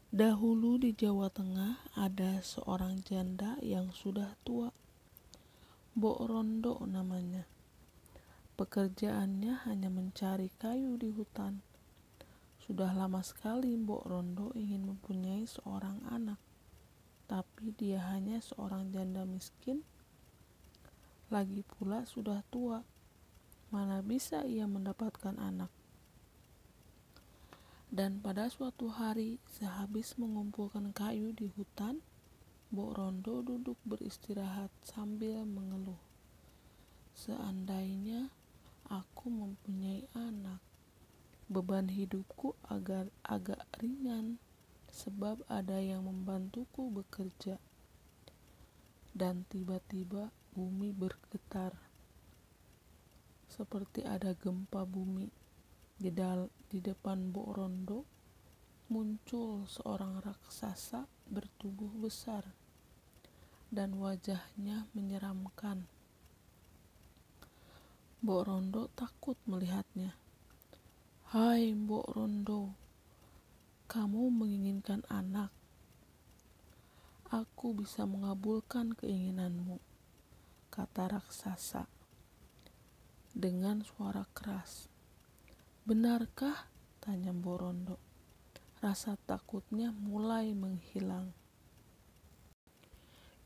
Dahulu di Jawa Tengah ada seorang janda yang sudah tua, Mbok Rondo namanya. Pekerjaannya hanya mencari kayu di hutan. Sudah lama sekali Mbok Rondo ingin mempunyai seorang anak, tapi dia hanya seorang janda miskin, lagi pula sudah tua. Mana bisa ia mendapatkan anak? Dan pada suatu hari, sehabis mengumpulkan kayu di hutan, Mbok Rondo duduk beristirahat sambil mengeluh. Seandainya aku mempunyai anak, beban hidupku agak ringan, sebab ada yang membantuku bekerja. Dan tiba-tiba bumi bergetar, seperti ada gempa bumi. Di depan Mbok Rondo muncul seorang raksasa bertubuh besar dan wajahnya menyeramkan. Mbok Rondo takut melihatnya. "Hai Mbok Rondo, kamu menginginkan anak? Aku bisa mengabulkan keinginanmu," kata raksasa dengan suara keras. "Benarkah?" tanya Mbok Rondo. Rasa takutnya mulai menghilang.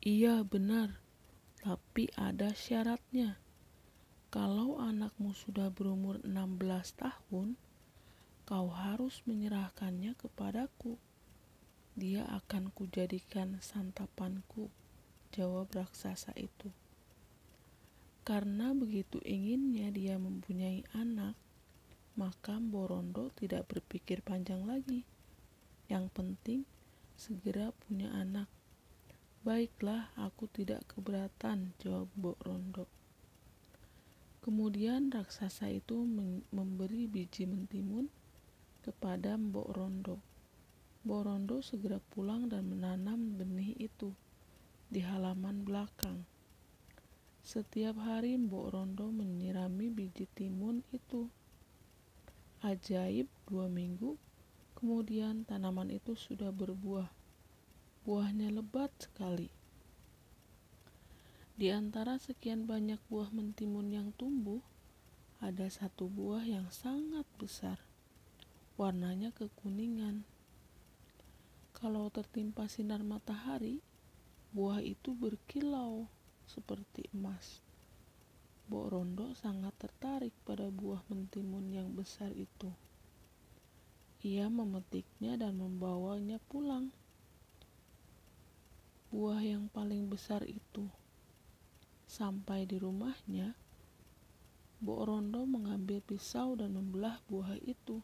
"Iya benar, tapi ada syaratnya. Kalau anakmu sudah berumur 16 tahun, kau harus menyerahkannya kepadaku. Dia akan kujadikan santapanku," jawab raksasa itu. Karena begitu inginnya dia mempunyai anak, maka Mbok Rondo tidak berpikir panjang lagi. Yang penting segera punya anak. "Baiklah, aku tidak keberatan," jawab Mbok Rondo. Kemudian raksasa itu memberi biji mentimun kepada Mbok Rondo. Mbok Rondo segera pulang dan menanam benih itu di halaman belakang. Setiap hari Mbok Rondo menyirami biji timun itu. Ajaib, 2 minggu kemudian tanaman itu sudah berbuah. Buahnya lebat sekali. Di antara sekian banyak buah mentimun yang tumbuh, ada satu buah yang sangat besar. Warnanya kekuningan. Kalau tertimpa sinar matahari, buah itu berkilau seperti emas. Mbok Rondo sangat tertarik pada buah mentimun yang besar itu. Ia memetiknya dan membawanya pulang. Buah yang paling besar itu. Sampai di rumahnya, Mbok Rondo mengambil pisau dan membelah buah itu.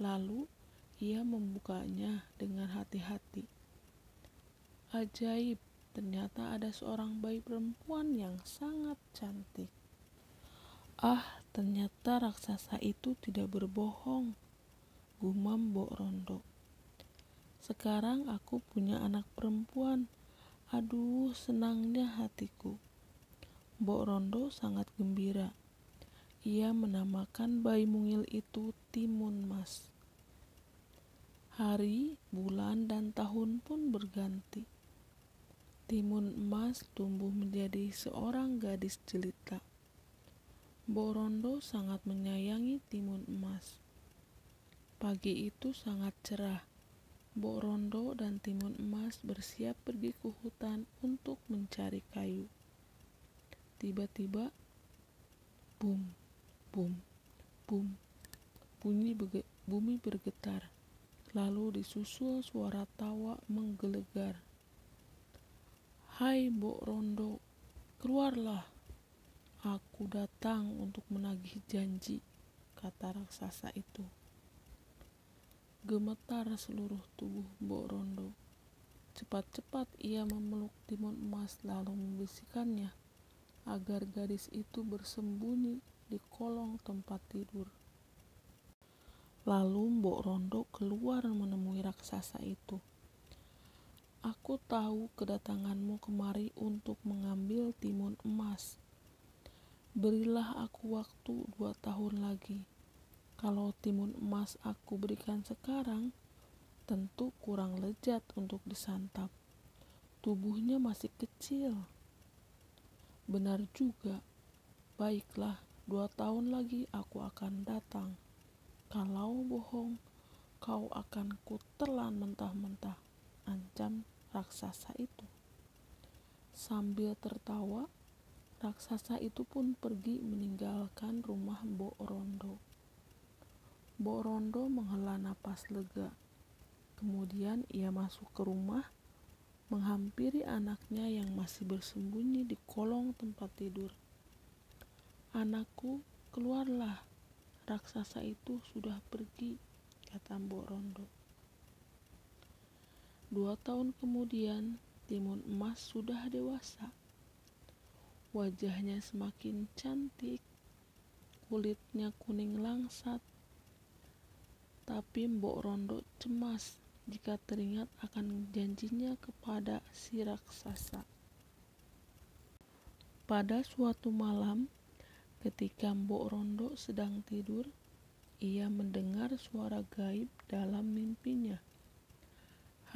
Lalu ia membukanya dengan hati-hati. Ajaib, ternyata ada seorang bayi perempuan yang sangat cantik. Ternyata raksasa itu tidak berbohong, gumam Mbok Rondo. Sekarang aku punya anak perempuan. Aduh, senangnya hatiku. Mbok Rondo sangat gembira. Ia menamakan bayi mungil itu Timun Mas. Hari, bulan, dan tahun pun berganti. Timun Emas tumbuh menjadi seorang gadis jelita. Mbok Rondo sangat menyayangi Timun Emas. Pagi itu sangat cerah. Mbok Rondo dan Timun Emas bersiap pergi ke hutan untuk mencari kayu. Tiba-tiba, bum, bum, bum, bumi bergetar. Lalu disusul suara tawa menggelegar. "Hai Mbok Rondo, keluarlah. Aku datang untuk menagih janji," kata raksasa itu. Gemetar seluruh tubuh Mbok Rondo. Cepat-cepat ia memeluk Timun Emas lalu membisikkannya agar gadis itu bersembunyi di kolong tempat tidur. Lalu Mbok Rondo keluar menemui raksasa itu. "Aku tahu kedatanganmu kemari untuk mengambil Timun Emas. Berilah aku waktu 2 tahun lagi. Kalau Timun Emas aku berikan sekarang, Tentu kurang lezat untuk disantap. Tubuhnya masih kecil. Benar juga. Baiklah, 2 tahun lagi aku akan datang. Kalau bohong, kau akan kutelan mentah-mentah, ancam raksasa itu. Sambil tertawa, raksasa itu pun pergi meninggalkan rumah Mbok Rondo. Mbok Rondo menghela napas lega. Kemudian ia masuk ke rumah, menghampiri anaknya yang masih bersembunyi di kolong tempat tidur. "Anakku, keluarlah, raksasa itu sudah pergi," kata Mbok Rondo. 2 tahun kemudian, Timun Emas sudah dewasa. Wajahnya semakin cantik, kulitnya kuning langsat. Tapi Mbok Rondo cemas jika teringat akan janjinya kepada si raksasa. Pada suatu malam, ketika Mbok Rondo sedang tidur, ia mendengar suara gaib dalam mimpinya.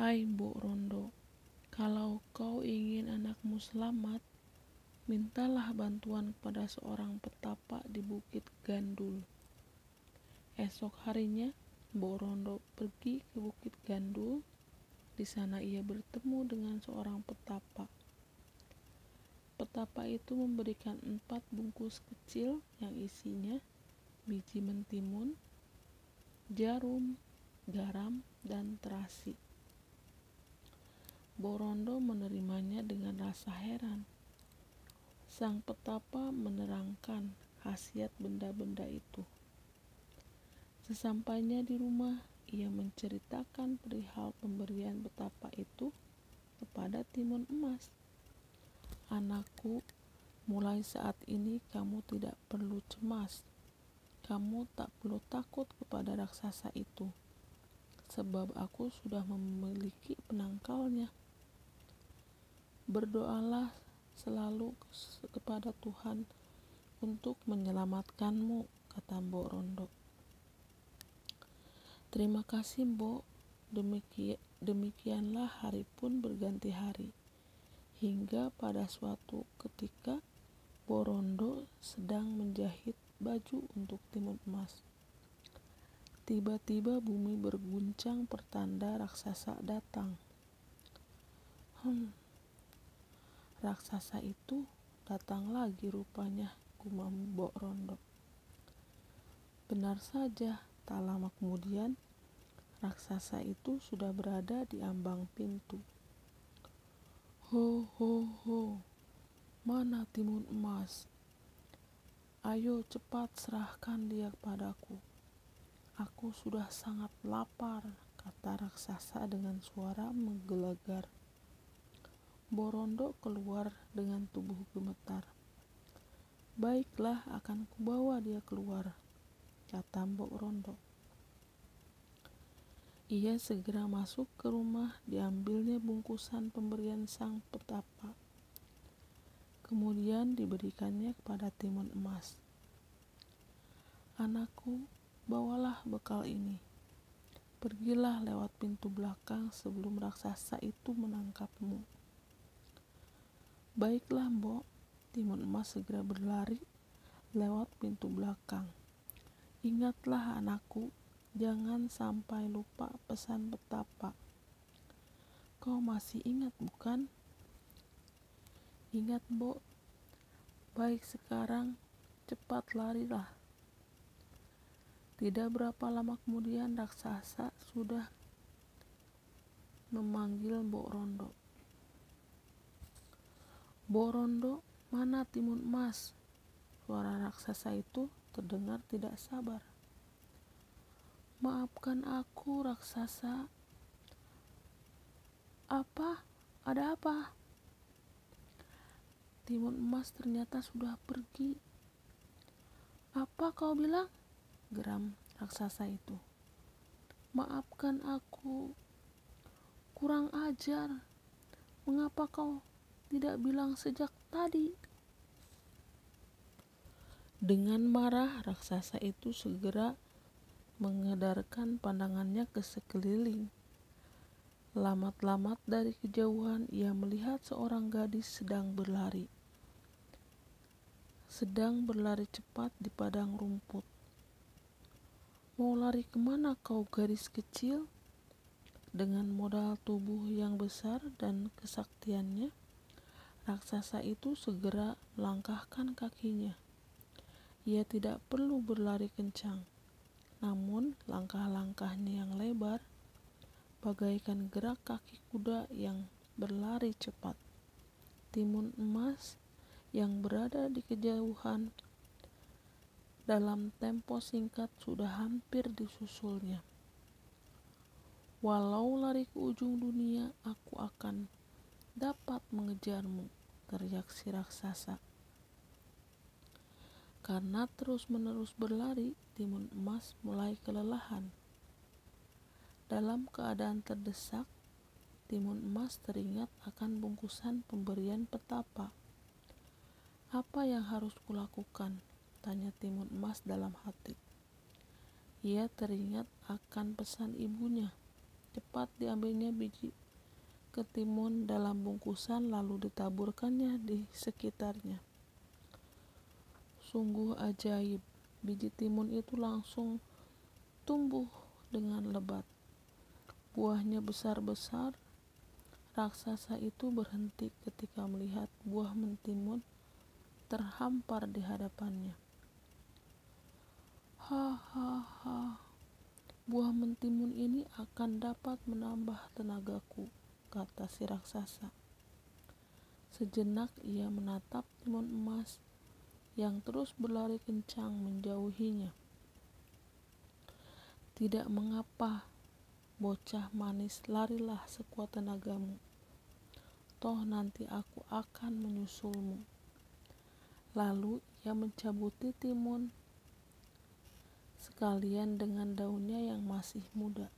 "Hai Mbok Rondo, kalau kau ingin anakmu selamat, mintalah bantuan kepada seorang petapa di Bukit Gandul." Esok harinya, Mbok Rondo pergi ke Bukit Gandul. Di sana ia bertemu dengan seorang petapa. Petapa itu memberikan 4 bungkus kecil yang isinya biji mentimun, jarum, garam, dan terasi. Mbok Rondo menerimanya dengan rasa heran. Sang petapa menerangkan khasiat benda-benda itu. Sesampainya di rumah, ia menceritakan perihal pemberian petapa itu kepada Timun Emas. "Anakku, mulai saat ini kamu tidak perlu cemas. Kamu tak perlu takut kepada raksasa itu, sebab aku sudah memiliki penangkalnya. Berdoalah selalu kepada Tuhan untuk menyelamatkanmu," kata Mbok Rondo. "Terima kasih, Mbok." Demikianlah hari pun berganti hari. Hingga pada suatu ketika, Mbok Rondo sedang menjahit baju untuk Timun Emas. Tiba-tiba bumi berguncang pertanda raksasa datang. Raksasa itu datang lagi rupanya, gumam Mbok Rondo. Benar saja, tak lama kemudian, raksasa itu sudah berada di ambang pintu. "Ho, ho, ho, mana Timun Emas? Ayo cepat serahkan dia padaku. Aku sudah sangat lapar," kata raksasa dengan suara menggelegar. Mbok Rondo keluar dengan tubuh gemetar. "Baiklah, akan kubawa dia keluar," kata Mbok Rondo. Ia segera masuk ke rumah, diambilnya bungkusan pemberian sang petapa. Kemudian diberikannya kepada Timun Emas. "Anakku, bawalah bekal ini. Pergilah lewat pintu belakang sebelum raksasa itu menangkapmu." "Baiklah, Mbok." Timun Emas segera berlari lewat pintu belakang. "Ingatlah anakku, jangan sampai lupa pesan petapa. Kau masih ingat, bukan?" "Ingat, Mbok." "Baik, sekarang cepat larilah." Tidak berapa lama kemudian raksasa sudah memanggil Mbok Rondo. "Mbok Rondo, mana Timun Emas?" Suara raksasa itu terdengar tidak sabar. "Maafkan aku, raksasa." "Apa? Ada apa?" Timun Emas ternyata sudah pergi. "Apa kau bilang?" geram raksasa itu. "Maafkan aku. Kurang ajar. Mengapa kau tidak bilang sejak tadi?" Dengan marah, raksasa itu segera mengedarkan pandangannya ke sekeliling. Lamat-lamat dari kejauhan ia melihat seorang gadis sedang berlari cepat di padang rumput. "Mau lari kemana kau, gadis kecil?" Dengan modal tubuh yang besar dan kesaktiannya, raksasa itu segera melangkahkan kakinya. Ia tidak perlu berlari kencang, namun langkah-langkahnya yang lebar bagaikan gerak kaki kuda yang berlari cepat. Timun emas yang berada di kejauhan dalam tempo singkat sudah hampir disusulnya. "Walau lari ke ujung dunia, aku akan dapat mengejarmu," teriak si raksasa. Karena terus-menerus berlari, timun emas mulai kelelahan. Dalam keadaan terdesak, timun emas teringat akan bungkusan pemberian petapa. "Apa yang harus kulakukan?" tanya timun emas dalam hati. Ia teringat akan pesan ibunya. Cepat diambilnya biji ketimun dalam bungkusan lalu ditaburkannya di sekitarnya. Sungguh ajaib, biji timun itu langsung tumbuh dengan lebat. Buahnya besar-besar. Raksasa itu berhenti ketika melihat buah mentimun terhampar di hadapannya. "Hahaha, buah mentimun ini akan dapat menambah tenagaku," kata si raksasa. Sejenak ia menatap timun emas yang terus berlari kencang menjauhinya. "Tidak mengapa, bocah manis, larilah sekuat tenagamu. Toh nanti aku akan menyusulmu." Lalu ia mencabuti timun sekalian dengan daunnya yang masih muda.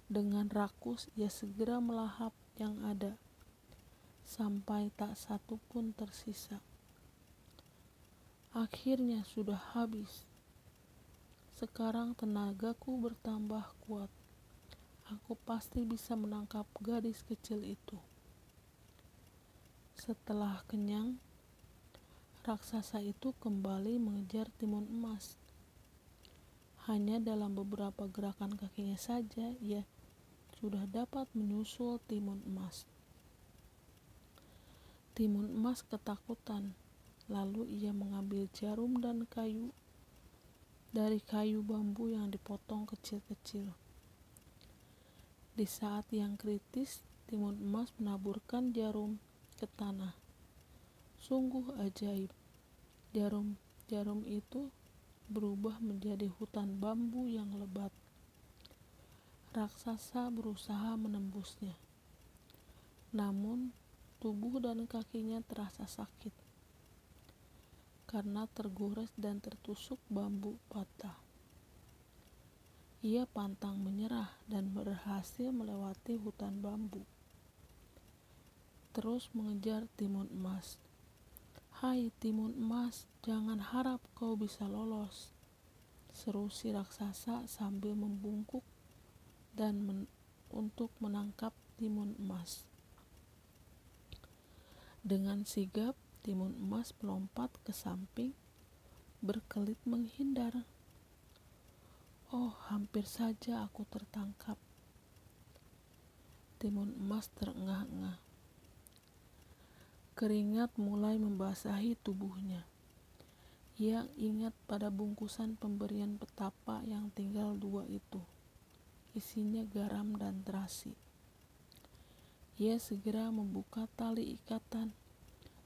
Dengan rakus ia segera melahap yang ada, sampai tak satu pun tersisa. "Akhirnya sudah habis. Sekarang tenagaku bertambah kuat. Aku pasti bisa menangkap gadis kecil itu." Setelah kenyang, raksasa itu kembali mengejar timun emas. Hanya dalam beberapa gerakan kakinya saja ia sudah dapat menyusul timun emas. Timun emas ketakutan, lalu ia mengambil jarum dan kayu dari kayu bambu yang dipotong kecil-kecil. Di saat yang kritis, timun emas menaburkan jarum ke tanah. Sungguh ajaib, jarum itu berubah menjadi hutan bambu yang lebat. Raksasa berusaha menembusnya, namun tubuh dan kakinya terasa sakit karena tergores dan tertusuk bambu patah. Ia pantang menyerah dan berhasil melewati hutan bambu, terus mengejar timun emas. "Hai timun emas, jangan harap kau bisa lolos," seru si raksasa sambil membungkuk dan untuk menangkap timun emas. Dengan sigap, timun emas melompat ke samping, berkelit menghindar. "Oh, hampir saja aku tertangkap." Timun emas terengah-engah. Keringat mulai membasahi tubuhnya. Ia ingat pada bungkusan pemberian petapa yang tinggal 2 itu. Isinya garam dan terasi. Ia segera membuka tali ikatan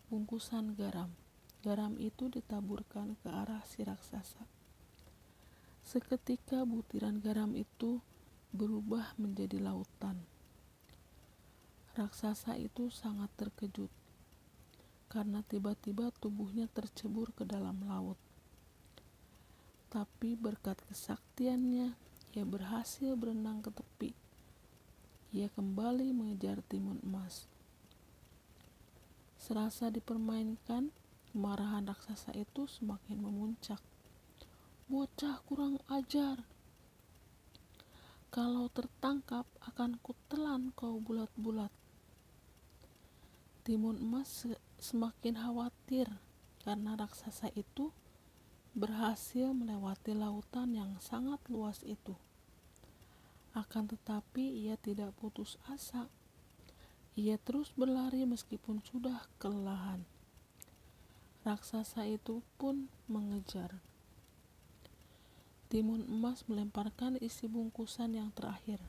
bungkusan garam. Garam itu ditaburkan ke arah si raksasa. Seketika butiran garam itu berubah menjadi lautan. Raksasa itu sangat terkejut karena tiba-tiba tubuhnya tercebur ke dalam laut. Tapi berkat kesaktiannya, ia berhasil berenang ke tepi. Ia kembali mengejar timun emas. Serasa dipermainkan, kemarahan raksasa itu semakin memuncak. "Bocah kurang ajar, Kalau tertangkap akan kutelan kau bulat-bulat. Timun Emas semakin khawatir karena raksasa itu berhasil melewati lautan yang sangat luas itu. Akan tetapi ia tidak putus asa. Ia terus berlari meskipun sudah kelelahan. Raksasa itu pun mengejar. Timun Emas melemparkan isi bungkusan yang terakhir.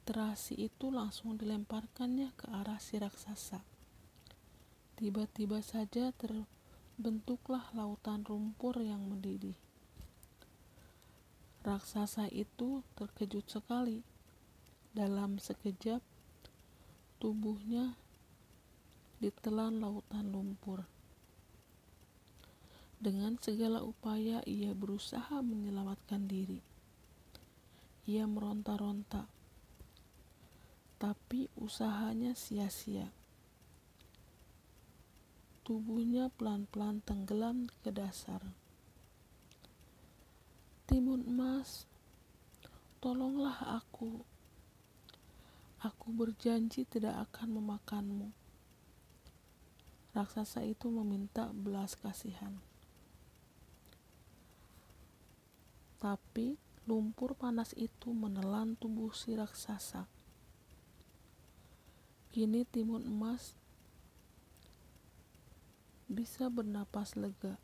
Terasi itu langsung dilemparkannya ke arah si raksasa. Tiba-tiba saja terbentuklah lautan lumpur yang mendidih. Raksasa itu terkejut sekali. Dalam sekejap, tubuhnya ditelan lautan lumpur. Dengan segala upaya ia berusaha menyelamatkan diri. Ia meronta-ronta, tapi usahanya sia-sia. Tubuhnya pelan-pelan tenggelam ke dasar. Timun Emas, tolonglah aku. Aku berjanji tidak akan memakanmu. Raksasa itu meminta belas kasihan. Tapi lumpur panas itu menelan tubuh si raksasa. Kini Timun Emas bisa bernapas lega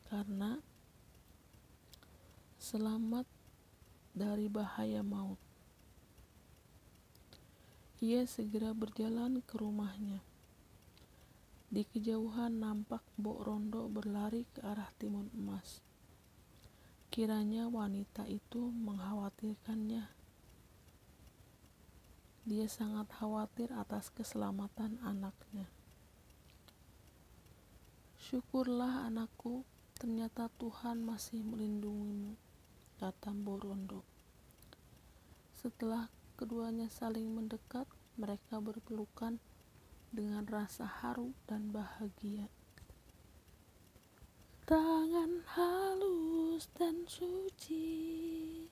karena selamat dari bahaya maut. Ia segera berjalan ke rumahnya. Di kejauhan nampak Mbok Rondo berlari ke arah Timun Emas. Kiranya wanita itu mengkhawatirkannya. Dia sangat khawatir atas keselamatan anaknya. Syukurlah anakku, ternyata Tuhan masih melindungimu, kata Mbok Rondo. Setelah keduanya saling mendekat, mereka berpelukan dengan rasa haru dan bahagia. Tangan halus dan suci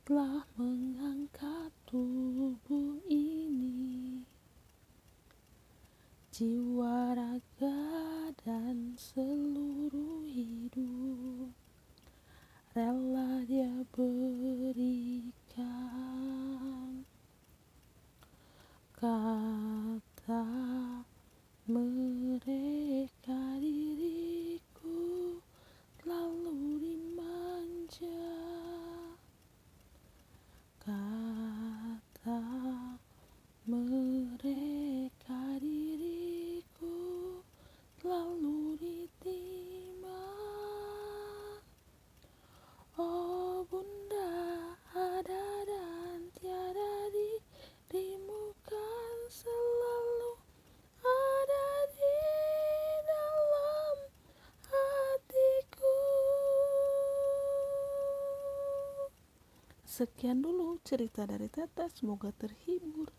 telah mengangkat tubuh ini, jiwa, raga, dan seluruh hidup rela dia berikan. Kata mereka diriku lalu dimanja. Kata mereka diriku lalu ditimpa. Oh Bunda, ada dan tiada dirimu kan selalu ada di dalam hatiku. Sekian dulu cerita dari Teteh, semoga terhibur.